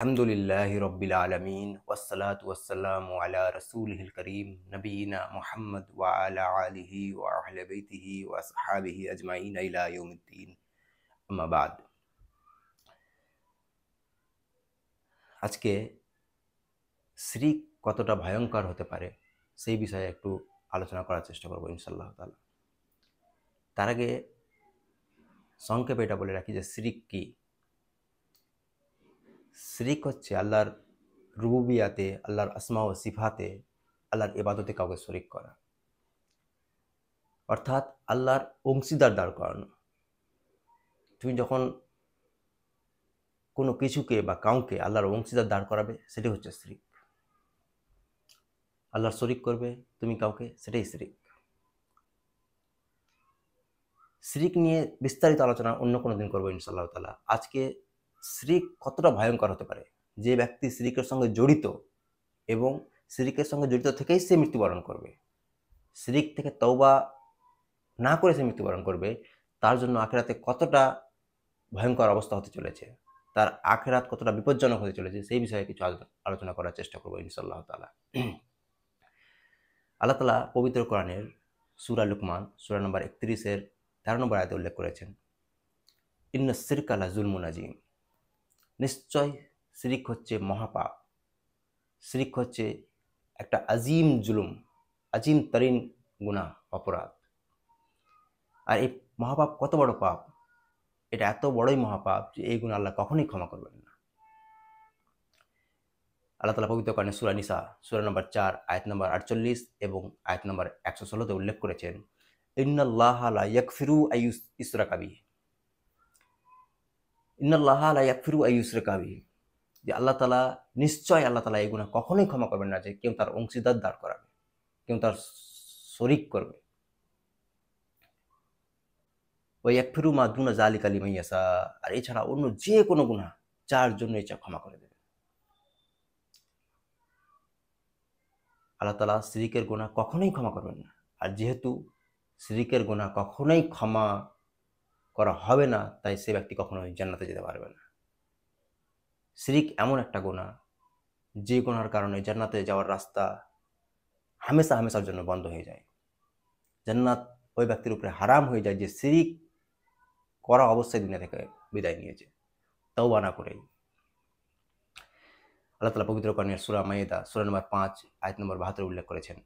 আলহামদুলিল্লাহি রব্বিল আলামিন ওয়াসসালাতু ওয়াসসালামু আলা রাসূলিহিল কারীম নবিয়িনা মুহাম্মদ ওয়া আলা আলিহি ওয়া আহলি বাইতিহি ওয়া আসহাবিহি আজমাইন ইলা ইয়াউমিদ্দিন। আম্মা বাদ। আজকে শিরক কতটা ভয়ঙ্কর হতে পারে সেই বিষয়ে একটু আলোচনা করার চেষ্টা করব ইনশাআল্লাহ তাআলা। তার আগে সংক্ষেপে এটা বলে রাখি যে শিরক কি। শিরক হচ্ছে আল্লাহর রুবুবিয়াতে, আল্লাহর আসমা ও সিফাতে, আল্লাহর ইবাদতে কাউকে শরীক করা, অর্থাৎ আল্লাহর অংশীদার দাঁড় করানো। তুমি যখন কোনো কিছুকে বা কাউকে আল্লাহর অংশীদার দাঁড় করাবে সেটাই হচ্ছে শিরক। আল্লাহর শরীক করবে তুমি কাউকে, সেটাই শিরক। শিরক নিয়ে বিস্তারিত আলোচনা অন্য কোনো দিন করবো ইনশাআল্লাহ তাআলা। আজকে শিরক কতটা ভয়ঙ্কর হতে পারে, যে ব্যক্তি শিরকের সঙ্গে জড়িত এবং শিরকের সঙ্গে জড়িত থেকেই সে মৃত্যুবরণ করবে, শিরক থেকে তওবা না করে সে মৃত্যুবরণ করবে, তার জন্য আখিরাতে কতটা ভয়ঙ্কর অবস্থা হতে চলেছে, তার আখিরাত কতটা বিপজ্জনক হতে চলেছে, সেই বিষয়ে কিছু আলোচনা করার চেষ্টা করবো ইনশাআল্লাহ তাআলা। আল্লাহ তাআলা পবিত্র কোরআনের সূরা লুকমান সূরা নম্বর 31-এর 13 নম্বর আয়াতে উল্লেখ করেছেন, ইন্না শিরকা লাযুলমুন আযীম, নিশ্চয় শিরক হচ্ছে মহাপাপ। শিরক হচ্ছে একটা আজিম জুলুম, আজিম তরিন গুনাহ, অপরাধ। আর এই মহাপাপ কত বড় পাপ, এটা এত বড়ই মহাপাপ যে এই গুনাহ আল্লাহ কখনোই ক্ষমা করবেন না। আল্লাহ তাআলা পবিত্র কোরআনে সূরা নিসা সূরা নম্বর 4 আয়াত নম্বর 48 এবং আয়াত নম্বর 116-তে উল্লেখ করেছেন, ইন্নাল্লাহা লা ইয়াগফিরু আইয়ুশরাকা বিহি, ইন্নাল্লাহা লা ইয়াগফিরু আইয়ুশরাকা বিহি, যে আল্লাহ তাআলা নিশ্চয় আল্লাহ তাআলা এই গুনাহ কখনোই ক্ষমা করবেন না যে কেউ তার অংশীদার দাঁড় করাবে, কেউ তার শরীক করবে। ওয়া ইয়াগফিরু মা দুনা যালিকা লিমান ইয়াশা, আর এছাড়া অন্য যে কোনো গুনাহ যার জন্য ইচ্ছা ক্ষমা করে দেবে। আল্লাহ তাআলা শিরকের গুনাহ কখনোই ক্ষমা করবেন না। আর যেহেতু শিরকের গুনাহ কখনোই ক্ষমা করা হবে না, তাই সে ব্যক্তি কখনোই জান্নাতে যেতে পারবে না। শিরক এমন একটা গুনাহ, যে গুনার কারণে জান্নাতে যাওয়ার রাস্তা হামেশা হামেশার জন্য বন্ধ হয়ে যায়। জান্নাত ওই ব্যক্তির উপরে হারাম হয়ে যায় যে শিরক করা অবস্থায় দুনিয়া থেকে বিদায় নিয়েছে, তওবা না করেই। আল্লাহ তাআলা পবিত্র কোরআনের সূরা মাইদা সূরা নম্বর 5 আয়াত নম্বর 72 উল্লেখ করেছেন,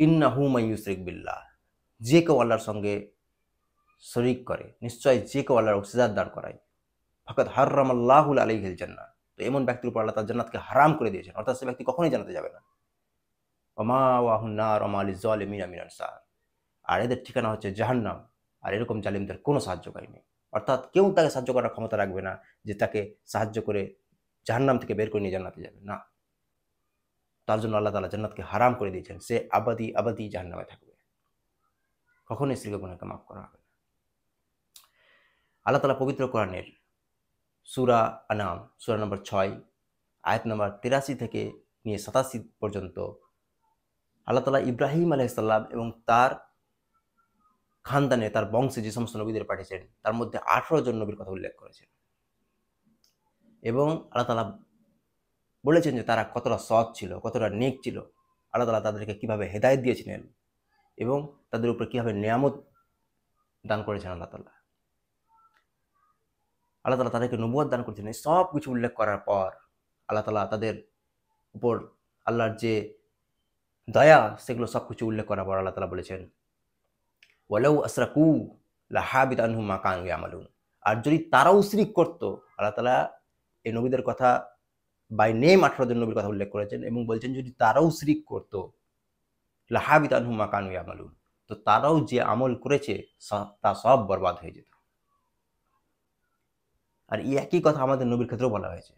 ইন্নাহু মান ইউশরিক বিল্লাহ, যে কেউ আল্লাহর সঙ্গে শরীক করে, নিশ্চয় যে কেউ আল্লাহর অংশীদার দাঁড় করায়, ফাকাদ হাররামাল্লাহু আলাইহিল জান্নাহ, তো এমন ব্যক্তির উপর আল্লাহ তাআলা জান্নাতকে হারাম করে দিয়েছেন, অর্থাৎ সে ব্যক্তি কখনোই জান্নাতে যাবে না। ওয়া মাওয়াহুন নার ওয়া মা লিয-যালিমিনা মিন আনসার, আর এদের ঠিকানা হচ্ছে জাহান্নাম, আর এরকম জালিমদের কোনো সাহায্যকারী নেই। অর্থাৎ কেউ তাকে সাহায্য করার ক্ষমতা রাখবে না যে তাকে সাহায্য করে জাহান্নাম থেকে বের করে নিয়ে জান্নাতে যাবে না। তার জন্য আল্লাহ তাআলা জান্নাতকে হারাম করে দিয়েছেন, সে আবাদি আবাদি জাহান্নামে থাকবে, কখনোই শিরকের গুনাহকে মাফ করা হবে না। আল্লাহ তাআলা পবিত্র কোরআনের সূরা আনাম সূরা নম্বর 6 আয়াত নম্বর 83 থেকে নিয়ে 87 পর্যন্ত আল্লাহ তাআলা ইব্রাহিম আলাইহিস সালাম এবং তার খানদানে, তার বংশে যে সমস্ত নবীদের পাঠিয়েছেন, তার মধ্যে 18 জন নবীর কথা উল্লেখ করেছেন এবং আল্লাহ তাআলা বলেছেন যে তারা কতটা সৎ ছিল, কতটা নেক ছিল। আল্লাহ তাআলা তাদেরকে কিভাবে হেদায়েত দিয়েছিলেন এবং তাদের উপর কিভাবে নিয়ামত দান করেছেন আল্লাহ তাআলা। আল্লাহ তাআলা তাদেরকে নবুয়ত দান করেছেন। এই সব কিছু উল্লেখ করার পর আল্লাহ তাআলা তাদের উপর আল্লাহর যে দয়া, সেগুলো সব কিছু উল্লেখ করার পর আল্লাহ তাআলা বলেছেন, ওয়ালাউ আসরাকু লাহাবিতা আনহুম মা কানু ইয়ামালুন, আর যদি তারাও শিরক করত, আল্লাহ তাআলা এই নবীদের কথা বাই নেম 18 জন নবীর কথা উল্লেখ করেছেন এবং বলছেন যদি তারাও শিরক করত, লাহাবিতা আনহুম মা কানু ইয়ামালুন, তো তারাও যে আমল করেছে তা সব বরবাদ হয়ে যেত। আর এই একই কথা আমাদের নবীর ক্ষেত্রেও বলা হয়েছে।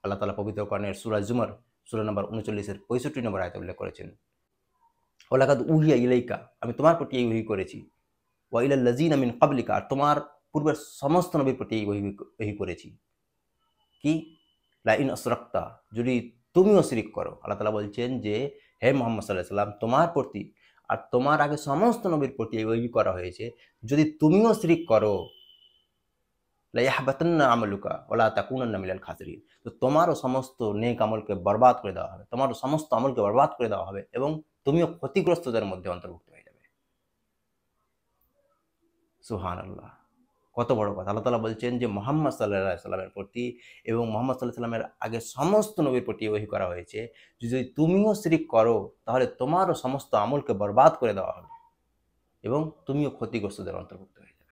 আল্লাহ তাআলা পবিত্র কোরআনের সূরা জুমার সূরা নম্বর 39-এর 65 নম্বর আয়াতে উল্লেখ করেছেন, ওয়ালাকাদ উহিয়া ইলাইকা, আমি তোমার প্রতি এই ওহী করেছি, ওয়া ইলাল লাযিনা মিন ক্বাবলিকা, আর তোমার পূর্বের সমস্ত নবীর প্রতি এই ওহী করেছি, কি লা ইন আশরাকতা, যদি তুমিও শিরক করো। আল্লাহ তাআলা বলছেন যে হে মুহাম্মদ সাল্লাল্লাহু আলাইহি সাল্লাম, তোমার প্রতি আর তোমার আগে সমস্ত নবীর প্রতি এই ওহী করা হয়েছে, যদি তুমিও শিরক করো লা ইয়াহবাতান্না আমালুকা ওয়া লা তাকুনান্না মিনাল খাসিরিন। তো তোমারও সমস্ত নেক আমলকে বরবাদ করে দেওয়া হবে, তোমারও সমস্ত আমলকে বরবাদ করে দেওয়া হবে এবং তুমিও ক্ষতিগ্রস্তদের মধ্যে অন্তর্ভুক্ত হয়ে যাবে। সুবহানাল্লাহ। কত বড় কথা! আল্লাহ তাআলা বলছেন যে মুহাম্মদ সাল্লাল্লাহু আলাইহি সাল্লামের প্রতি এবং মুহাম্মদ সাল্লাল্লাহু আলাইহি সাল্লামের আগে সমস্ত নবীর প্রতি ওহী করা হয়েছে, যদি তুমিও শিরক করো তাহলে তোমারও সমস্ত আমলকে বরবাদ করে দেওয়া হবে এবং তুমিও ক্ষতিগ্রস্তদের অন্তর্ভুক্ত হয়ে যাবে।